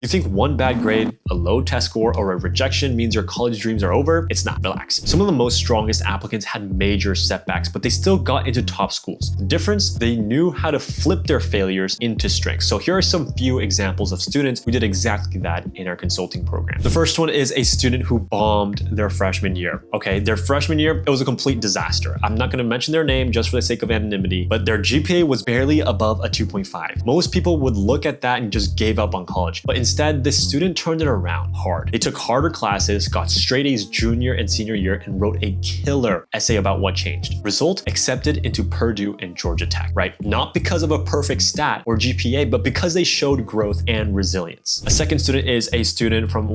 You think one bad grade, a low test score, or a rejection means your college dreams are over? It's not. Relax. Some of the most strongest applicants had major setbacks, but they still got into top schools. The difference? They knew how to flip their failures into strengths. So here are some few examples of students who did exactly that in our consulting program. The first one is a student who bombed their freshman year. Okay, their freshman year, it was a complete disaster. I'm not going to mention their name just for the sake of anonymity, but their GPA was barely above a 2.5. Most people would look at that and just gave up on college, but instead, this student turned it around hard. They took harder classes, got straight A's junior and senior year, and wrote a killer essay about what changed. Result, accepted into Purdue and Georgia Tech, right? Not because of a perfect stat or GPA, but because they showed growth and resilience. A second student is a student from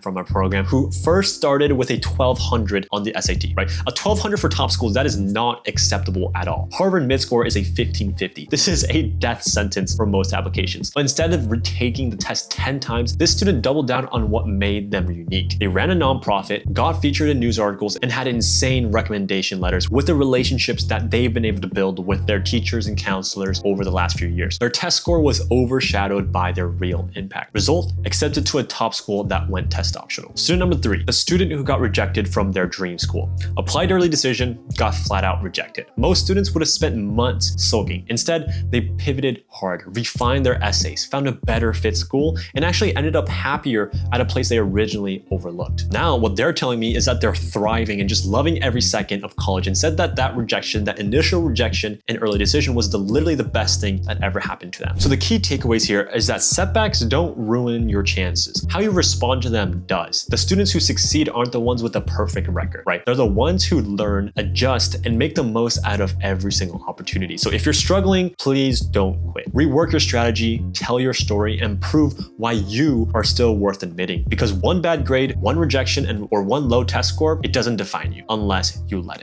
from our program who first started with a 1200 on the SAT, right? A 1200 for top schools, that is not acceptable at all. Harvard mid-score is a 1550. This is a death sentence for most applications. But instead of retaking the test 10 times, this student doubled down on what made them unique. They ran a nonprofit, got featured in news articles, and had insane recommendation letters with the relationships that they've been able to build with their teachers and counselors over the last few years. Their test score was overshadowed by their real impact. Result, accepted to a top school that went test optional. Student number 3, a student who got rejected from their dream school. Applied early decision, got flat out rejected. Most students would have spent months sulking. Instead, they pivoted hard, refined their essays, found a better fit school, and actually ended up happier at a place they originally overlooked. Now, what they're telling me is that they're thriving and just loving every second of college, and said that that initial rejection and early decision was literally the best thing that ever happened to them. So the key takeaways here is that setbacks don't ruin your chances. How you respond to them does. The students who succeed aren't the ones with the perfect record, right? They're the ones who learn, adjust, and make the most out of every single opportunity. So if you're struggling, please don't quit. Rework your strategy, tell your story, and prove why you are still worth admitting. Because one bad grade, one rejection, or one low test score, it doesn't define you unless you let it.